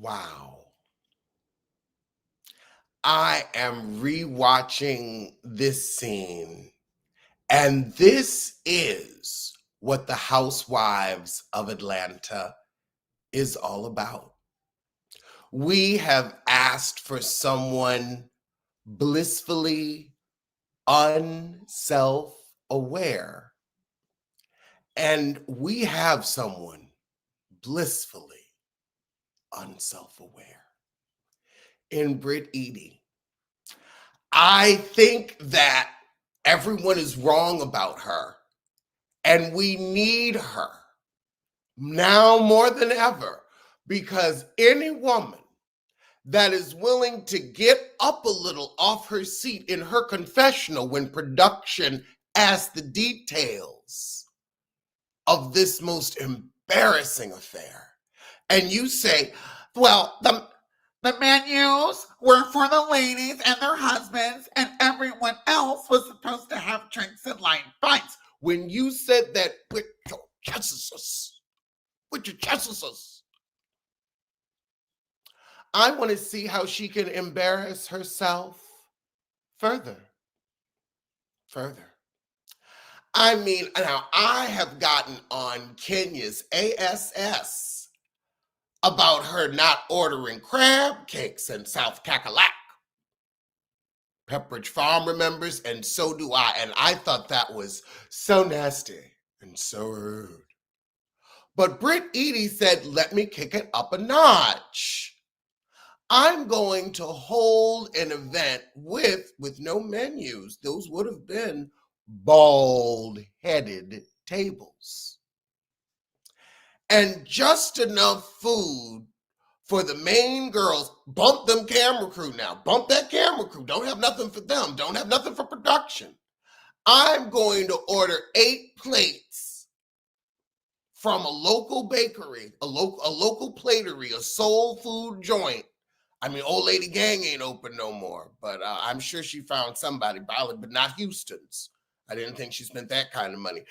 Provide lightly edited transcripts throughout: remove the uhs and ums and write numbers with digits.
Wow. I am rewatching this scene, and this is what the Housewives of Atlanta is all about. We have asked for someone blissfully unself aware, and we have someone blissfully unself aware in Britt Eady. I think that everyone is wrong about her, and we need her now more than ever, because any woman that is willing to get up a little off her seat in her confessional when production asks the details of this most embarrassing affair, and you say, well, the menus were for the ladies and their husbands, and everyone else was supposed to have drinks and light bites. When you said that with your chests, I want to see how she can embarrass herself further. I mean, now I have gotten on Kenya's ASS about her not ordering crab cakes in South Cackalack. Pepperidge Farm remembers, and so do I. And I thought that was so nasty and so rude. But Britt Eady said, let me kick it up a notch. I'm going to hold an event with no menus. Those would have been bald-headed tables. And just enough food for the main girls. Bump them camera crew now. Bump that camera crew. Don't have nothing for them. Don't have nothing for production. I'm going to order 8 plates from a local bakery, a local platery, a soul food joint. I mean, Old Lady Gang ain't open no more, but I'm sure she found somebody, but not Houston's. I didn't think she spent that kind of money.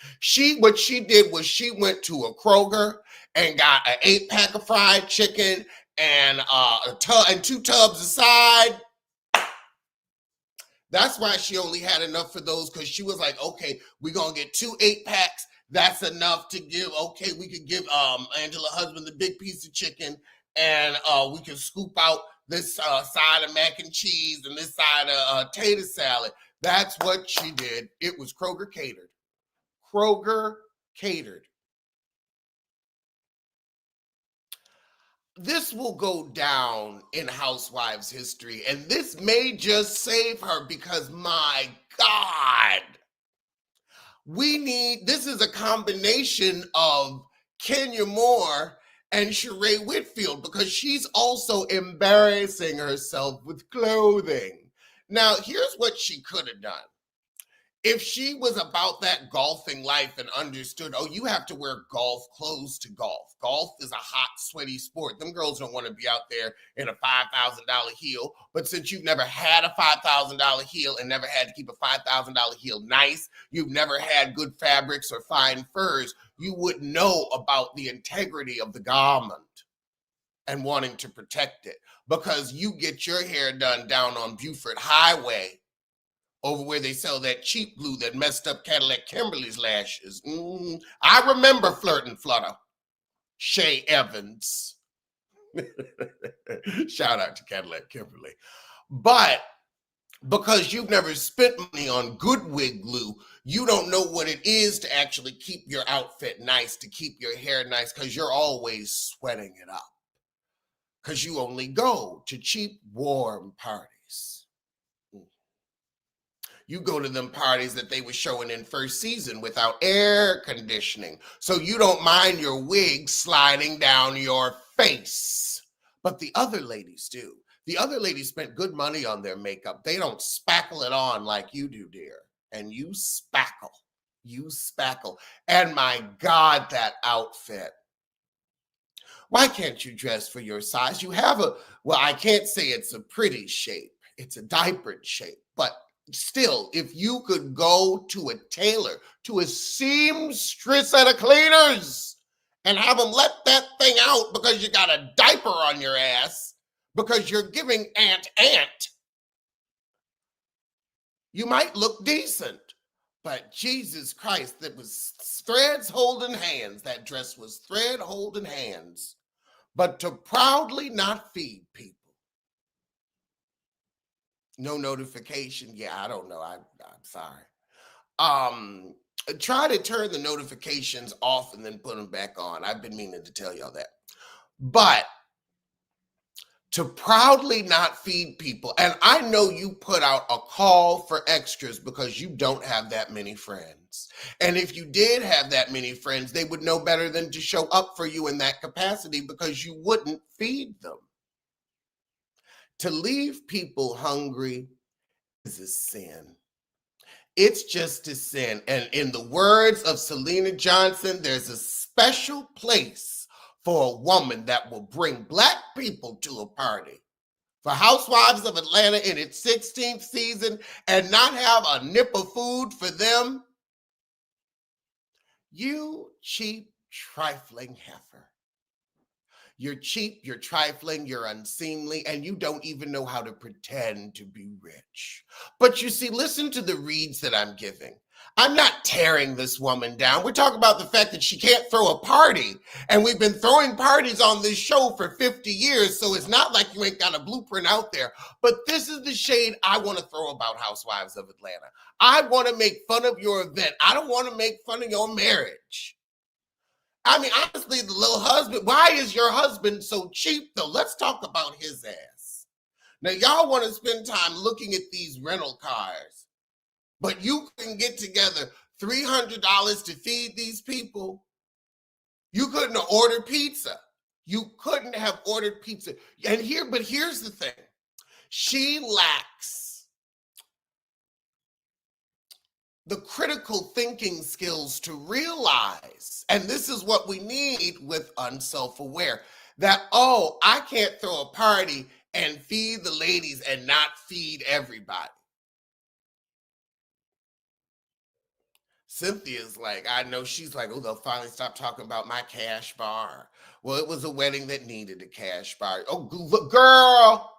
What she did was she went to a Kroger and got an 8-pack of fried chicken and and 2 tubs of side. That's why she only had enough for those, because she was like, okay, we're going to get 2 8-packs. That's enough to give. Okay, we could give Angela husband the big piece of chicken, and we can scoop out this side of mac and cheese and this side of tater salad. That's what she did. It was Kroger catered. Kroger catered. This will go down in Housewives history, and this may just save her, because my God, this is a combination of Kenya Moore and Sheree Whitfield, because she's also embarrassing herself with clothing. Now, here's what she could have done. If she was about that golfing life and understood, oh, you have to wear golf clothes to golf. Golf is a hot, sweaty sport. Them girls don't want to be out there in a $5,000 heel. But since you've never had a $5,000 heel and never had to keep a $5,000 heel nice, you've never had good fabrics or fine furs, you wouldn't know about the integrity of the garment and wanting to protect it, because you get your hair done down on Beaufort Highway, over where they sell that cheap glue that messed up Cadillac Kimberly's lashes. I remember Flirt and Flutter. Shay Evans. Shout out to Cadillac Kimberly. But because you've never spent money on good wig glue, you don't know what it is to actually keep your outfit nice, to keep your hair nice, because you're always sweating it up. Because you only go to cheap, warm parties. You go to them parties that they were showing in first season without air conditioning, so you don't mind your wig sliding down your face. But the other ladies do. The other ladies spent good money on their makeup. They don't spackle it on like you do, dear. And you spackle. And my God, that outfit. Why can't you dress for your size? You have I can't say it's a pretty shape. It's a diapered shape, but still, if you could go to a tailor, to a seamstress at a cleaner's, and have them let that thing out because you got a diaper on your ass because you're giving Aunt, you might look decent. But Jesus Christ, that was threads holding hands. That dress was thread holding hands. But to proudly not feed people. No notification. Yeah, I don't know. I'm sorry. Try to turn the notifications off and then put them back on. I've been meaning to tell y'all that. But to proudly not feed people, and I know you put out a call for extras because you don't have that many friends. And if you did have that many friends, they would know better than to show up for you in that capacity because you wouldn't feed them. To leave people hungry is a sin. It's just a sin. And in the words of Selena Johnson, there's a special place for a woman that will bring Black people to a party. For Housewives of Atlanta in its 16th season and not have a nip of food for them, you cheap, trifling heifer. You're cheap, you're trifling, you're unseemly, and you don't even know how to pretend to be rich. But you see, listen to the reads that I'm giving. I'm not tearing this woman down. We're talking about the fact that she can't throw a party. And we've been throwing parties on this show for 50 years, so it's not like you ain't got a blueprint out there. But this is the shade I want to throw about Housewives of Atlanta. I want to make fun of your event. I don't want to make fun of your marriage. I mean, honestly, the little husband, why is your husband so cheap, though? Let's talk about his ass. Now, y'all want to spend time looking at these rental cars, but you can get together $300 to feed these people. You couldn't have ordered pizza. You couldn't have ordered pizza. And here's the thing. She lacks the critical thinking skills to realize, and this is what we need with unself-aware, that, oh, I can't throw a party and feed the ladies and not feed everybody. Cynthia's like, I know she's like, oh, they'll finally stop talking about my cash bar. Well, it was a wedding that needed a cash bar. Oh, girl,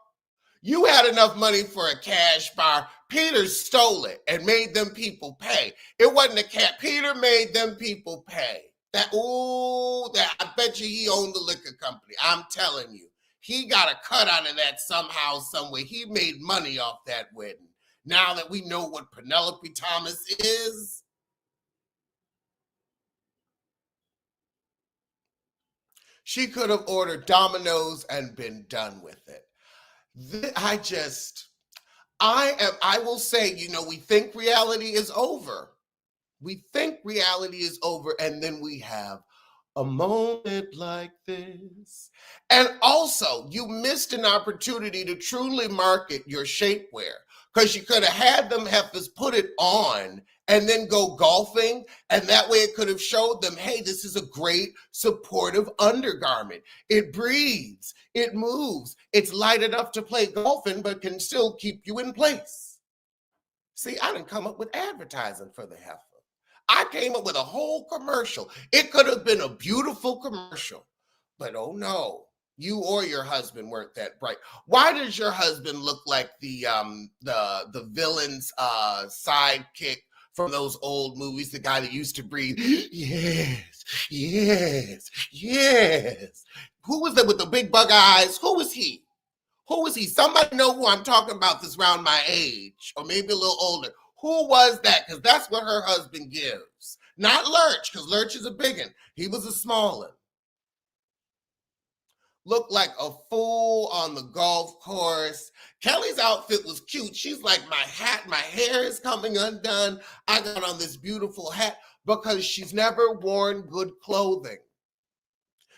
you had enough money for a cash bar. Peter stole it and made them people pay. It wasn't a cat. Peter made them people pay. I bet you he owned the liquor company. I'm telling you. He got a cut out of that somehow, some way. He made money off that wedding. Now that we know what Penelope Thomas is, she could have ordered Domino's and been done with it. I will say, we think reality is over. We think reality is over, and then we have a moment like this. And also, you missed an opportunity to truly market your shapewear because you could have had them heifers put it on and then go golfing. And that way it could have showed them, hey, this is a great supportive undergarment. It breathes, it moves, it's light enough to play golf in, but can still keep you in place. See, I didn't come up with advertising for the heifer. I came up with a whole commercial. It could have been a beautiful commercial, but oh no, you or your husband weren't that bright. Why does your husband look like the villain's sidekick from those old movies? The guy that used to breathe, yes, yes, yes. Who was that with the big bug eyes? Who was he? Who was he? Somebody know who I'm talking about that's around my age, or maybe a little older. Who was that? Because that's what her husband gives. Not Lurch, because Lurch is a big one. He was a small one. Looked like a fool on the golf course. Kelly's outfit was cute. She's like, my hair is coming undone. I got on this beautiful hat because she's never worn good clothing.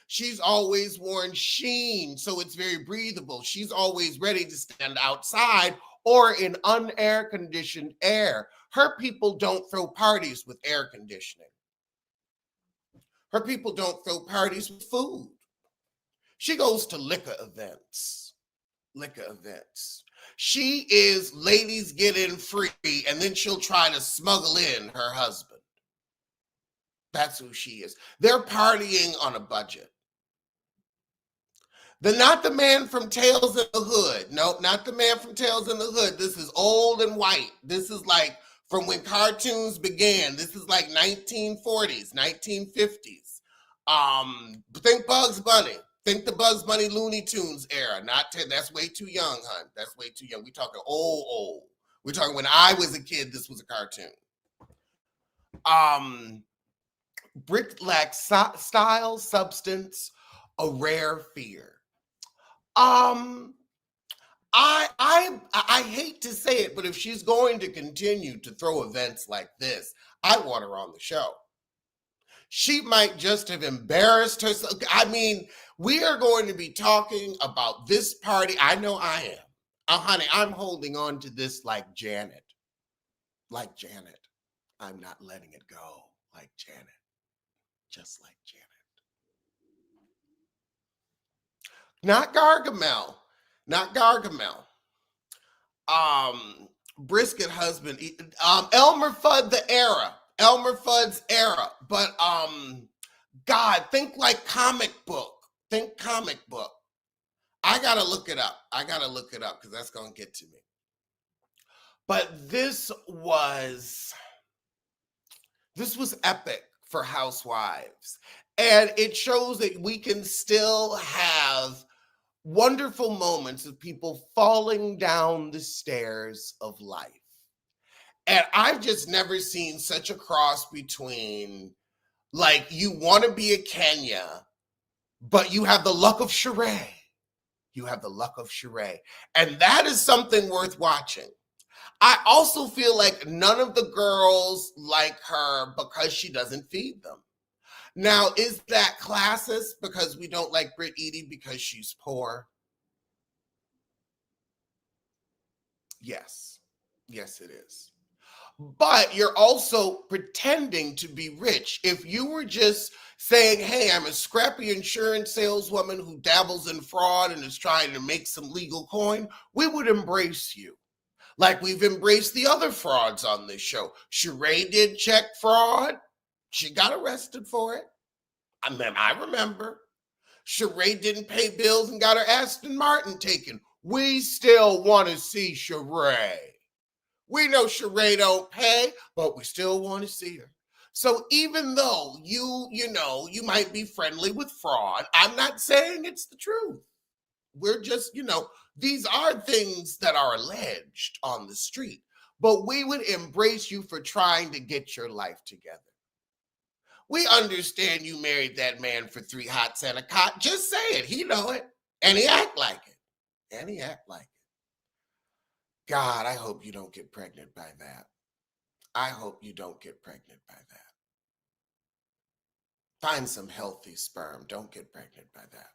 She's always worn sheen, so it's very breathable. She's always ready to stand outside or in unair conditioned air. Her people don't throw parties with air conditioning. Her people don't throw parties with food. She goes to liquor events. She is ladies get in free, and then she'll try to smuggle in her husband. That's who she is. They're partying on a budget. Not the man from Tales in the Hood. Nope, not the man from Tales in the Hood. This is old and white. This is like from when cartoons began. This is like 1940s, 1950s. Think Bugs Bunny. Think the Bugs Bunny Looney Tunes era. That's way too young, hun. That's way too young. We talking old. We're talking when I was a kid, this was a cartoon. Brick lacks style, substance, a rare fear. I hate to say it, but if she's going to continue to throw events like this, I want her on the show. She might just have embarrassed herself. I mean, we are going to be talking about this party. I know I am. Honey, I'm holding on to this like Janet. Like Janet. I'm not letting it go like Janet. Just like Janet. Not Gargamel. Not Gargamel. Brisket husband. Elmer Fudd the era. Elmer Fudd's era. But God, think like comic book. Think comic book. I gotta look it up. Because that's gonna get to me. But this was epic for Housewives. And it shows that we can still have wonderful moments of people falling down the stairs of life. And I've just never seen such a cross between, like, you want to be a Kenya, but you have the luck of Sheree. You have the luck of Sheree. And that is something worth watching. I also feel like none of the girls like her because she doesn't feed them. Now, is that classist because we don't like Britt Eady because she's poor? Yes. Yes, it is. But you're also pretending to be rich. If you were just saying, hey, I'm a scrappy insurance saleswoman who dabbles in fraud and is trying to make some legal coin, we would embrace you. Like we've embraced the other frauds on this show. Sheree did check fraud. She got arrested for it. I remember. Sheree didn't pay bills and got her Aston Martin taken. We still want to see Sheree. We know Sheree don't pay, but we still want to see her. So even though you might be friendly with fraud, I'm not saying it's the truth. We're just, these are things that are alleged on the street, but we would embrace you for trying to get your life together. We understand you married that man for 3 hots and a cot. Just say it. He know it. And he act like it. God, I hope you don't get pregnant by that. Find some healthy sperm. Don't get pregnant by that.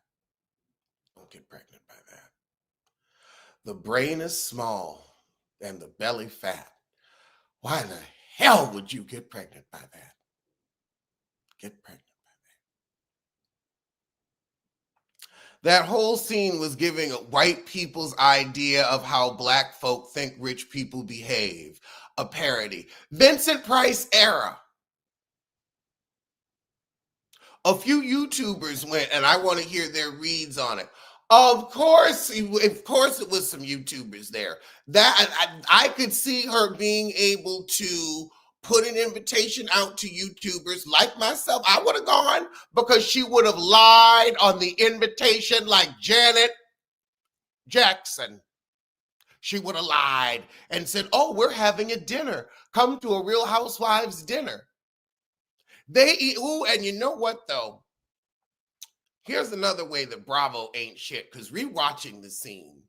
The brain is small and the belly fat. Why the hell would you get pregnant by that? That whole scene was giving white people's idea of how black folk think rich people behave. A parody. Vincent Price era. A few YouTubers went, and I want to hear their reads on it. Of course it was some YouTubers there. That I could see her being able to put an invitation out to YouTubers like myself. I would have gone because she would have lied on the invitation like Janet Jackson. She would have lied and said, oh, we're having a dinner. Come to a Real Housewives dinner. They eat, and you know what though? Here's another way that Bravo ain't shit, because rewatching the scene,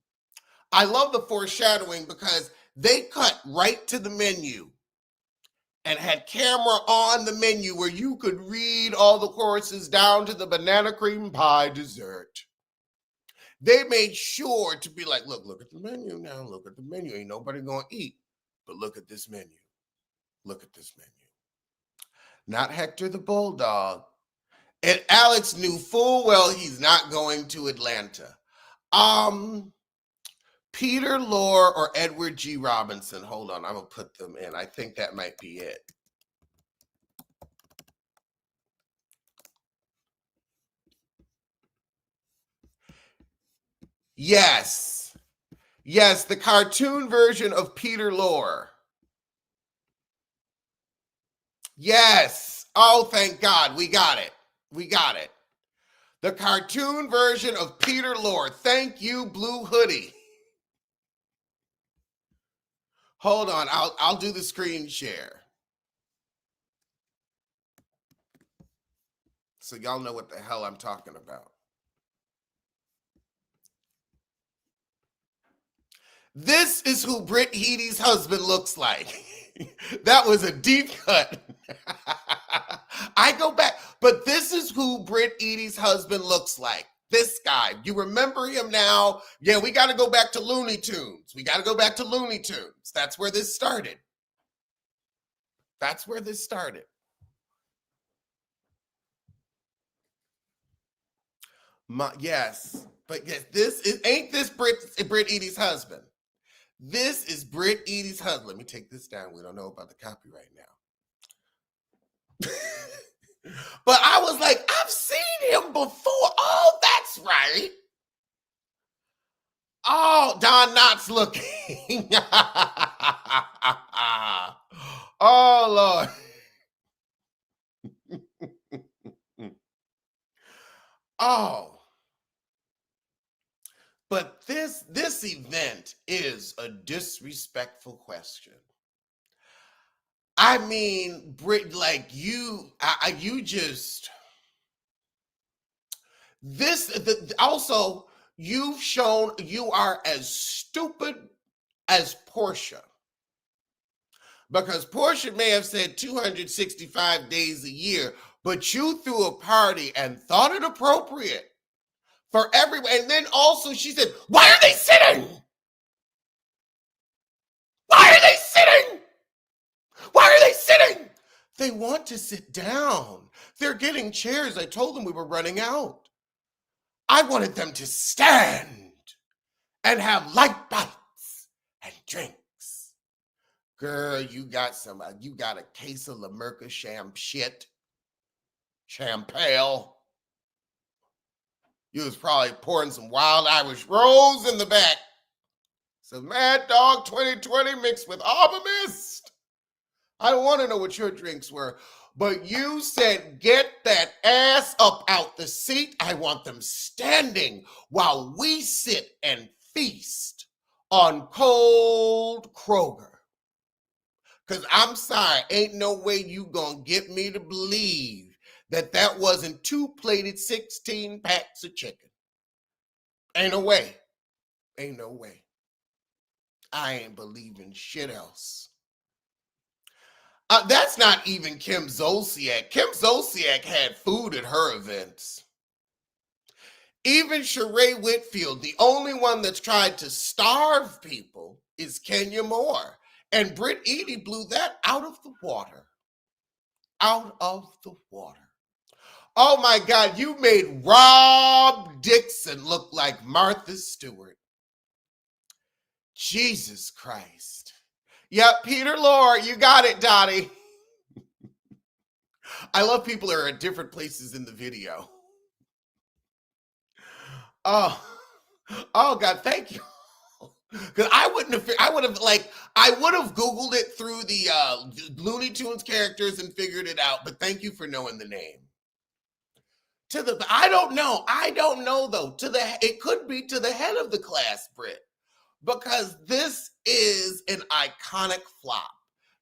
I love the foreshadowing because they cut right to the menu and had camera on the menu where you could read all the courses down to the banana cream pie dessert. They made sure to be like, look at the menu now. Look at the menu. Ain't nobody going to eat, but look at this menu. Not Hector the Bulldog. And Alex knew full well he's not going to Atlanta. Peter Lorre or Edward G. Robinson. Hold on, I'm going to put them in. I think that might be it. Yes. Yes, the cartoon version of Peter Lorre. Yes. Oh, thank God. We got it. We got it. The cartoon version of Peter Lorre. Thank you, Blue Hoodie. Hold on. I'll do the screen share. So y'all know what the hell I'm talking about. This is who Britt Eady's husband looks like. That was a deep cut. I go back, but this is who Britt Eady's husband looks like. This guy. You remember him now? Yeah, we got to go back to Looney Tunes. We got to go back to Looney Tunes. That's where this started. That's where this started. Yes, but yes, ain't this Britt Eady's husband? This is Britt Eady's husband. Let me take this down. We don't know about the copyright now. But I was like, I've seen him before. Oh, that's right. Oh, Don Knotts looking. Oh, Lord. Oh. But this event is a disrespectful question. I mean, Brit, like you just also you've shown you are as stupid as Portia, because Portia may have said 265 days a year, but you threw a party and thought it appropriate for everyone. And then also she said, "Why are they sitting? Why are they sitting? Why are they sitting? They want to sit down. They're getting chairs. I told them we were running out. I wanted them to stand and have light bites and drinks." Girl, you got a case of La Merca champagne. You was probably pouring some Wild Irish Rose in the back. Some Mad Dog 2020 mixed with Arbor Mist. I want to know what your drinks were. But you said, get that ass up out the seat. I want them standing while we sit and feast on cold Kroger. Because I'm sorry, ain't no way you gonna get me to believe that wasn't 2 plated 16 packs of chicken. Ain't no way. Ain't no way. I ain't believing shit else. That's not even Kim Zolciak. Kim Zolciak had food at her events. Even Sheree Whitfield, the only one that's tried to starve people is Kenya Moore. And Britt Eady blew that out of the water. Out of the water. Oh my God, you made Rob Dixon look like Martha Stewart. Jesus Christ. Yep, Peter Lorre, you got it, Dottie. I love people who are at different places in the video. Oh God, thank you. Because I would have Googled it through the Looney Tunes characters and figured it out, but thank you for knowing the name. I don't know though. It could be to the head of the class, Britt, because this is an iconic flop.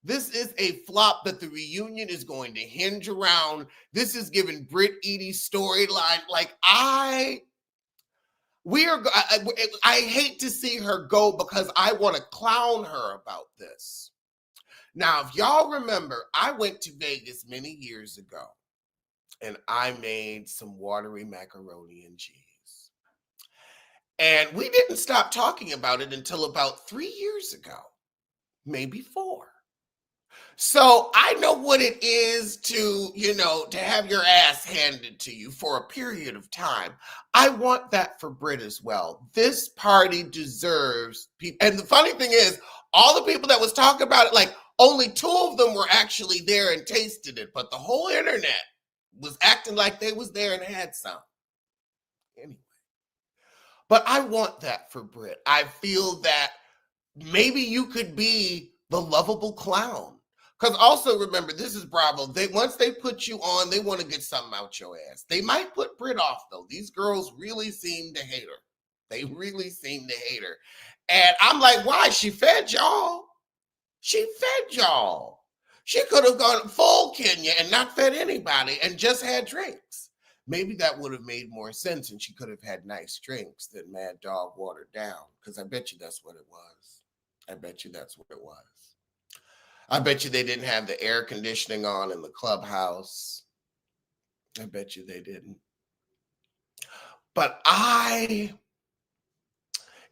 This is a flop that the reunion is going to hinge around. This is giving Britt Eady's storyline. I hate to see her go because I want to clown her about this. Now, if y'all remember, I went to Vegas many years ago and I made some watery macaroni and cheese. And we didn't stop talking about it until about 3 years ago, maybe 4. So I know what it is to have your ass handed to you for a period of time. I want that for Britt as well. This party deserves people. And the funny thing is, all the people that was talking about it, only 2 of them were actually there and tasted it. But the whole internet was acting like they was there and had some. Anyway. But I want that for Britt. I feel that maybe you could be the lovable clown. Because also remember, this is Bravo. Once they put you on, they want to get something out your ass. They might put Britt off though. These girls really seem to hate her. They really seem to hate her. And I'm like, why? She fed y'all. She fed y'all. She could have gone full Kenya and not fed anybody and just had drinks. Maybe that would have made more sense and she could have had nice drinks than Mad Dog watered down. Because I bet you that's what it was. I bet you that's what it was. I bet you they didn't have the air conditioning on in the clubhouse. I bet you they didn't. But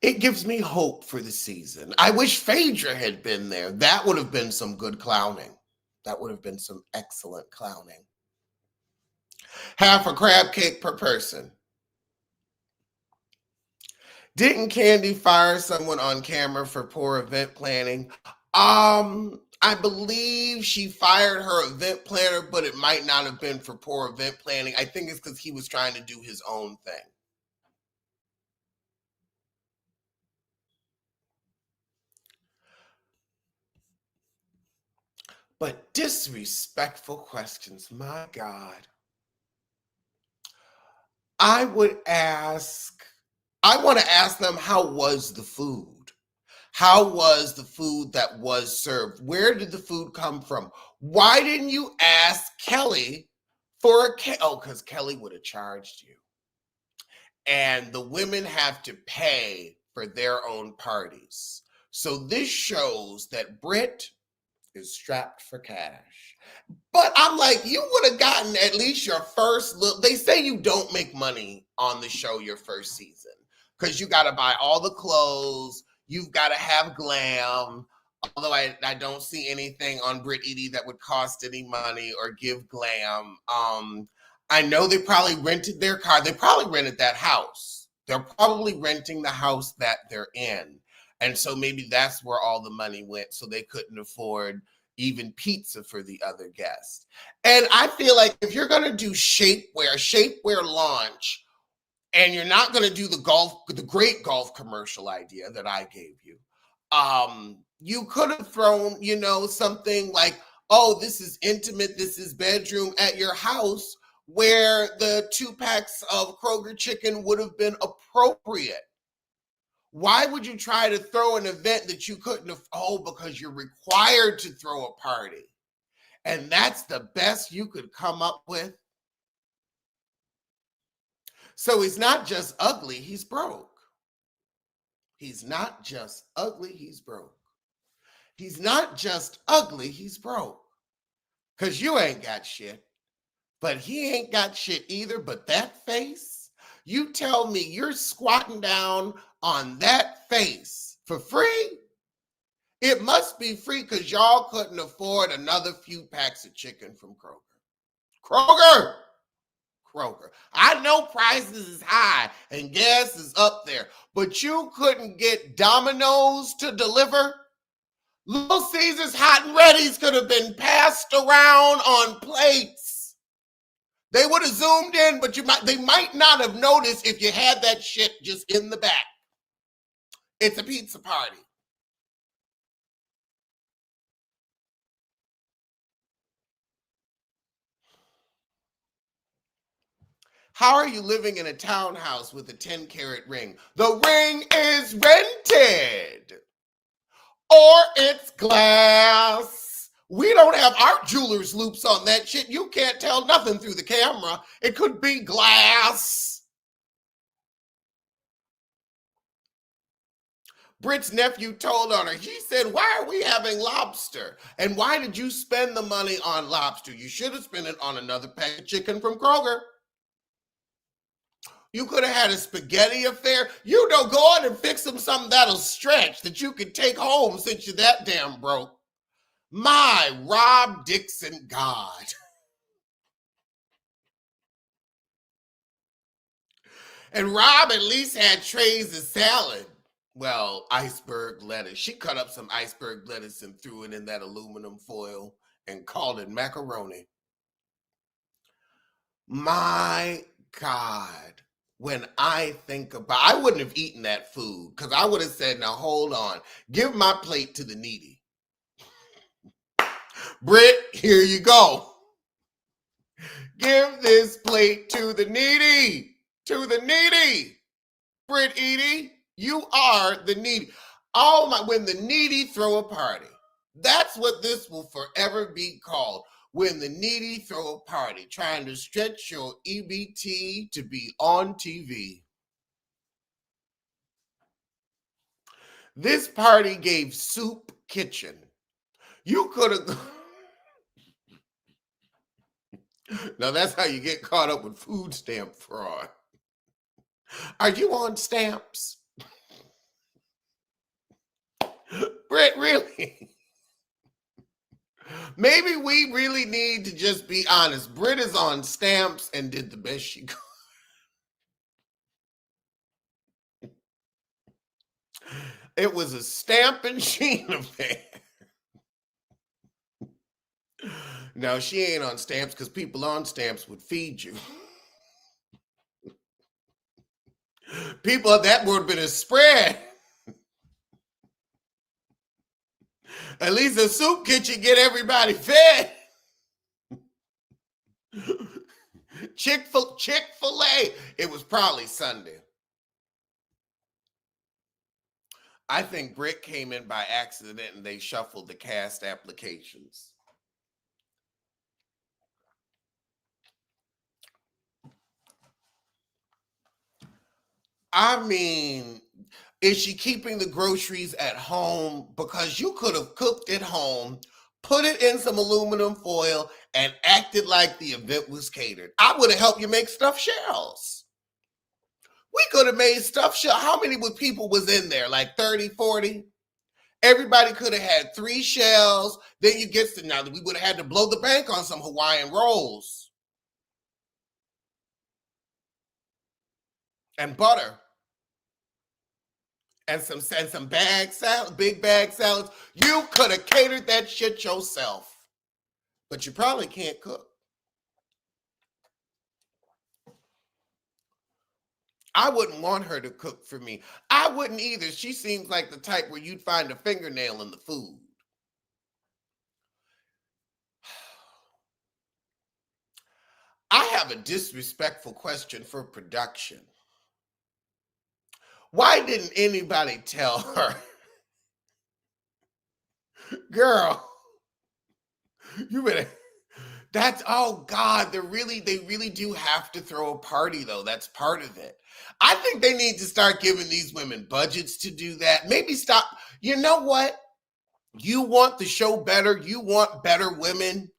it gives me hope for the season. I wish Phaedra had been there. That would have been some good clowning. That would have been some excellent clowning. Half a crab cake per person. Didn't Candy fire someone on camera for poor event planning? I believe she fired her event planner, but it might not have been for poor event planning. I think it's because he was trying to do his own thing. But disrespectful questions, my God. I want to ask them, how was the food? How was the food that was served? Where did the food come from? Why didn't you ask Kelly for a cake? Oh, because Kelly would have charged you. And the women have to pay for their own parties. So this shows that Britt is strapped for cash. But I'm like, you would have gotten at least your first look. They say you don't make money on the show your first season because you got to buy all the clothes. You've got to have glam. Although I don't see anything on Britt Eady that would cost any money or give glam. I know they probably rented their car. They probably rented that house. They're probably renting the house that they're in. And so maybe that's where all the money went. So they couldn't afford even pizza for the other guests. And I feel like if you're going to do shapewear launch, and you're not going to do the great golf commercial idea that I gave you, you could have thrown, something like, oh, this is intimate, this is bedroom at your house, where the 2 packs of Kroger chicken would have been appropriate. Why would you try to throw an event that you couldn't have? Oh, because you're required to throw a party. And that's the best you could come up with. So he's not just ugly, he's broke. He's not just ugly, he's broke. He's not just ugly, he's broke. Because you ain't got shit. But he ain't got shit either. But that face, you tell me you're squatting down on that face for free? It must be free because y'all couldn't afford another few packs of chicken from Kroger. Kroger. I know prices is high and gas is up there, but you couldn't get Domino's to deliver? Little Caesars Hot and Ready's could have been passed around on plates. They would have zoomed in, but they might not have noticed if you had that shit just in the back. It's a pizza party. How are you living in a townhouse with a 10-carat ring? The ring is rented. Or it's glass. We don't have our jeweler's loops on that shit. You can't tell nothing through the camera. It could be glass. Britt's nephew told on her. He said, why are we having lobster? And why did you spend the money on lobster? You should have spent it on another pack of chicken from Kroger. You could have had a spaghetti affair. Go on and fix them something that'll stretch that you can take home since you're that damn broke. My Rob Dixon God. And Rob at least had trays of salad. Well, iceberg lettuce. She cut up some iceberg lettuce and threw it in that aluminum foil and called it macaroni. My God. when I think about, I wouldn't have eaten that food because I would have said, now hold on, give my plate to the needy. Britt, here you go. Give this plate to the needy. To the needy. Britt Eady, you are the needy. Oh my, when the needy throw a party. That's what this will forever be called. When the needy throw a party, trying to stretch your EBT to be on TV. This party gave Soup Kitchen. You could have. Now that's how you get caught up with food stamp fraud. Are you on stamps? Britt, really? Maybe we really need to just be honest. Britt is on stamps and did the best she could. It was a stamp and sheen affair. No, she ain't on stamps because people on stamps would feed you. People, that would have been a spread. At least the Soup Kitchen get everybody fed. Chick-fil-A. It was probably Sunday. I think Britt came in by accident and they shuffled the cast applications. I mean, is she keeping the groceries at home? Because you could have cooked at home, put it in some aluminum foil, and acted like the event was catered. I would have helped you make stuffed shells. We could have made stuffed shells. How many people was in there? Like 30, 40? Everybody could have had 3 shells. Then you get to, now we would have had to blow the bank on some Hawaiian rolls. And butter. And some bag salad, big bag salads. You could have catered that shit yourself. But you probably can't cook. I wouldn't want her to cook for me. I wouldn't either. She seems like the type where you'd find a fingernail in the food. I have a disrespectful question for production. Why didn't anybody tell her, girl, you better, that's, oh God, they really do have to throw a party though. That's part of it. I think they need to start giving these women budgets to do that. Maybe stop. You know what? You want the show better. You want better women.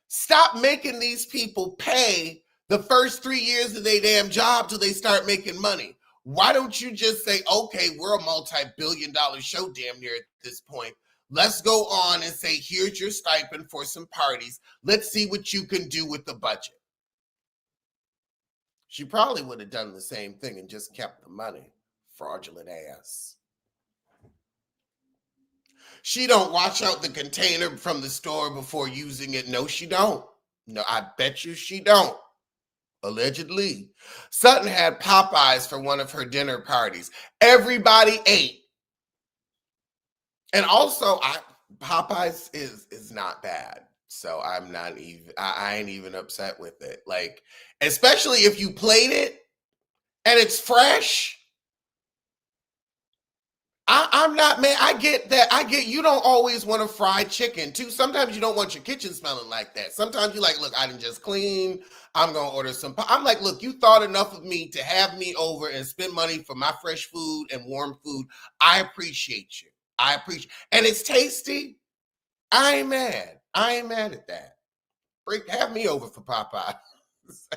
Stop making these people pay the first 3 years of their damn job till they start making money. Why don't you just say, okay, we're a multi-billion-dollar show damn near at this point. Let's go on and say, here's your stipend for some parties. Let's see what you can do with the budget. She probably would have done the same thing and just kept the money. Fraudulent ass. She don't wash out the container from the store before using it. No, she don't. No, I bet you she don't. Allegedly. Sutton had Popeyes for one of her dinner parties. Everybody ate. And also, Popeyes is not bad. So I'm not even, I ain't even upset with it. Like, especially if you plate it and it's fresh. I'm not, man. I get that. I get you don't always want to fry chicken too. Sometimes you don't want your kitchen smelling like that. Sometimes you're like, look, I didn't just clean. I'm going to order some. I'm like, look, you thought enough of me to have me over and spend money for my fresh food and warm food. I appreciate you. I appreciate, and it's tasty. I ain't mad. I ain't mad at that. Have me over for Popeyes.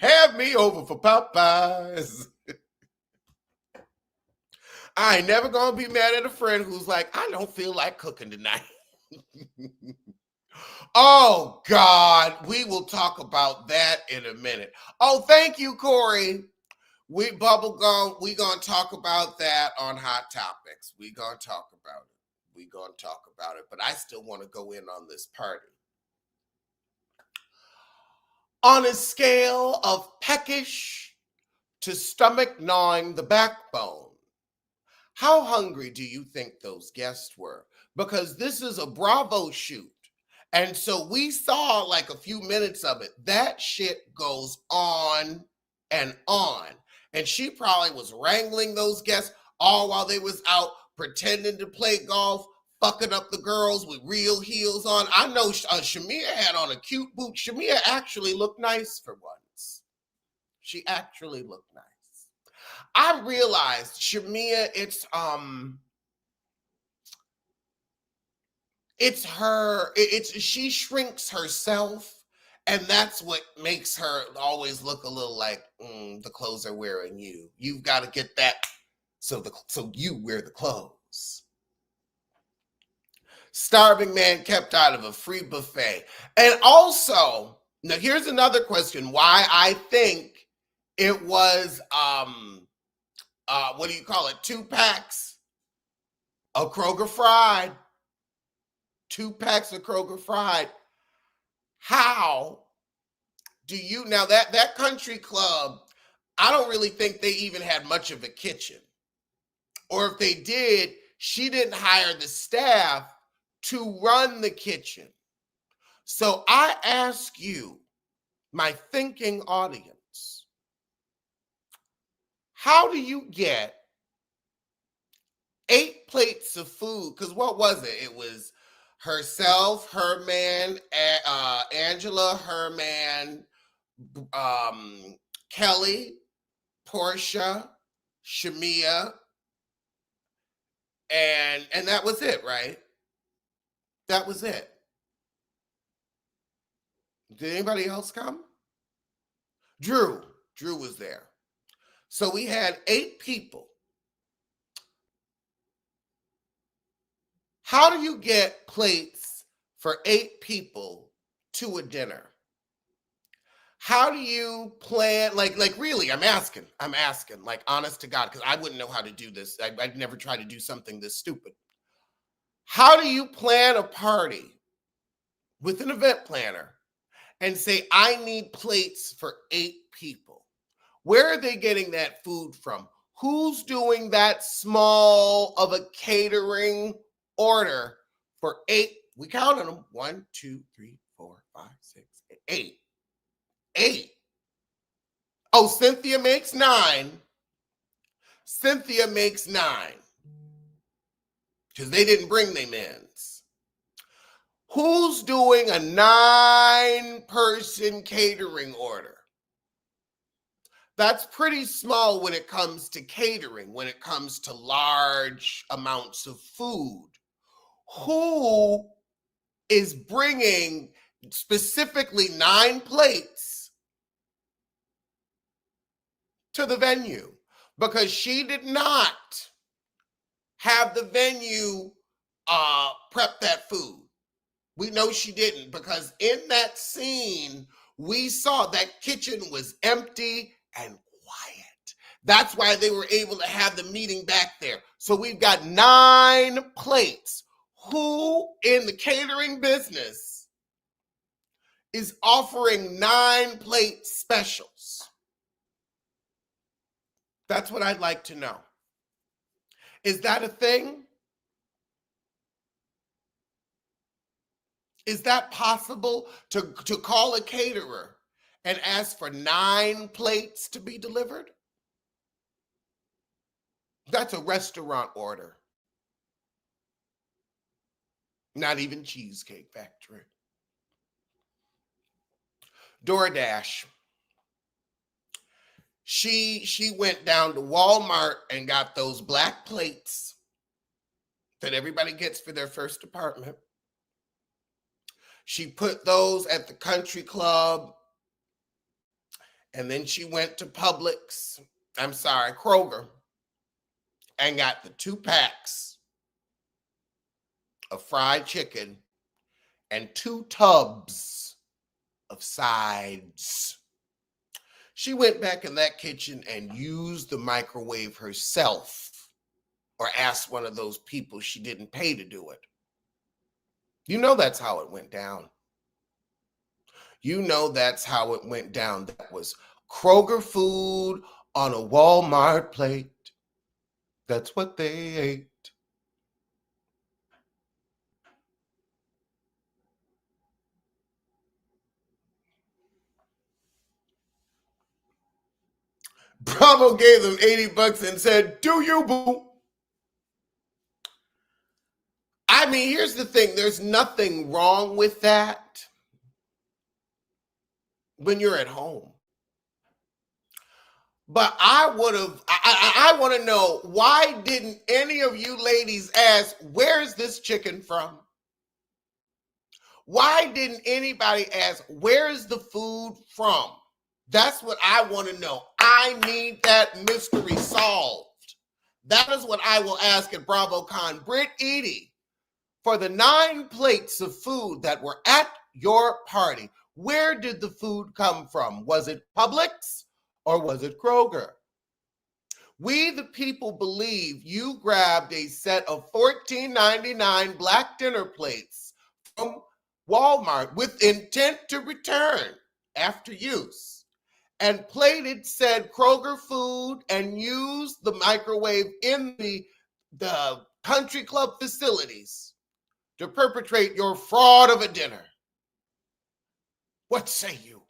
Have me over for Popeyes. I ain't never gonna be mad at a friend who's like, I don't feel like cooking tonight. Oh God, we will talk about that in a minute. Oh, thank you, Corey. We bubblegum, we gonna talk about that on Hot Topics. We gonna talk about it. We gonna talk about it. But I still want to go in on this party. On a scale of peckish to stomach gnawing the backbone, how hungry do you think those guests were? Because this is a Bravo shoot. And so we saw like a few minutes of it. That shit goes on and on. And she probably was wrangling those guests all while they was out pretending to play golf, fucking up the girls with real heels on. I know Shamia had on a cute boot. Shamia actually looked nice for once. She actually looked nice. I realized Shamia, she shrinks herself, and that's what makes her always look a little like the clothes are wearing you. You've got to get that so you wear the clothes. Starving man kept out of a free buffet. And also, now here's another question why I think it was what do you call it? 2 packs of Kroger Fried. 2 packs of Kroger Fried. How do you now that country club? I don't really think they even had much of a kitchen, or if they did, she didn't hire the staff to run the kitchen. So I ask you, my thinking audience, how do you get 8 plates of food? Because what was it? It was herself, her man, Angela, her man, Kelly, Portia, Shamia, and that was it, right? That was it. Did anybody else come? Drew was there. So we had 8 people. How do you get plates for 8 people to a dinner? How do you plan, like really, I'm asking, like honest to God, because I wouldn't know how to do this. I'd never try to do something this stupid. How do you plan a party with an event planner and say, I need plates for 8 people? Where are they getting that food from? Who's doing that small of a catering order for 8? We counted them. 1, 2, 3, 4, 5, 6, 8. 8. Oh, Cynthia makes 9. Cynthia makes 9. Because they didn't bring their men's. Who's doing a 9-person catering order? That's pretty small when it comes to catering, when it comes to large amounts of food. Who is bringing specifically 9 plates to the venue? Because she did not have the venue prep that food. We know she didn't, because in that scene, we saw that kitchen was empty and quiet. That's why they were able to have the meeting back there. So we've got 9 plates. Who in the catering business is offering 9-plate specials? That's what I'd like to know. Is that a thing? Is that possible to call a caterer and ask for 9 plates to be delivered? That's a restaurant order. Not even Cheesecake Factory. DoorDash. She went down to Walmart and got those black plates that everybody gets for their first apartment. She put those at the country club, and then she went to Kroger, and got the 2 packs of fried chicken and 2 tubs of sides. She went back in that kitchen and used the microwave herself, or asked one of those people she didn't pay to do it. You know that's how it went down. You know that's how it went down. That was Kroger food on a Walmart plate. That's what they ate. Bravo gave them $80 and said, "Do you, boo?" I mean, here's the thing. There's nothing wrong with that when you're at home. But I want to know, why didn't any of you ladies ask, where's this chicken from? Why didn't anybody ask, where's the food from? That's what I want to know. I need that mystery solved. That is what I will ask at BravoCon. Britt Eady, for the 9 plates of food that were at your party, where did the food come from? Was it Publix or was it Kroger? We, the people, believe you grabbed a set of $14.99 black dinner plates from Walmart with intent to return after use and plated said Kroger food and used the microwave in the country club facilities to perpetrate your fraud of a dinner. What say you?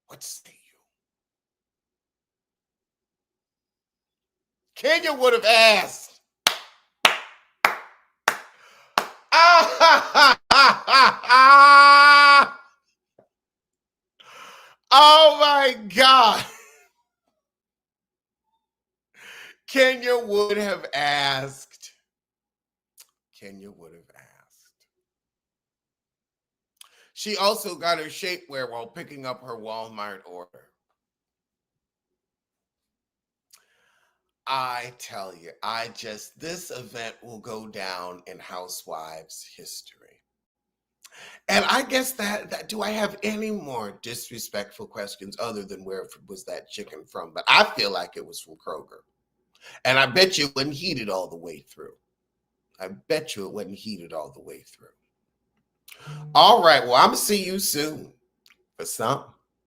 What say you? Kenya would have asked. Oh my God. Kenya would have asked. Kenya would have asked. She also got her shapewear while picking up her Walmart order. I tell you, this event will go down in Housewives history. And I guess that do I have any more disrespectful questions other than where was that chicken from? But I feel like it was from Kroger. And I bet you it wasn't heated all the way through. I bet you it wasn't heated all the way through. All right, well, I'm going to see you soon for some.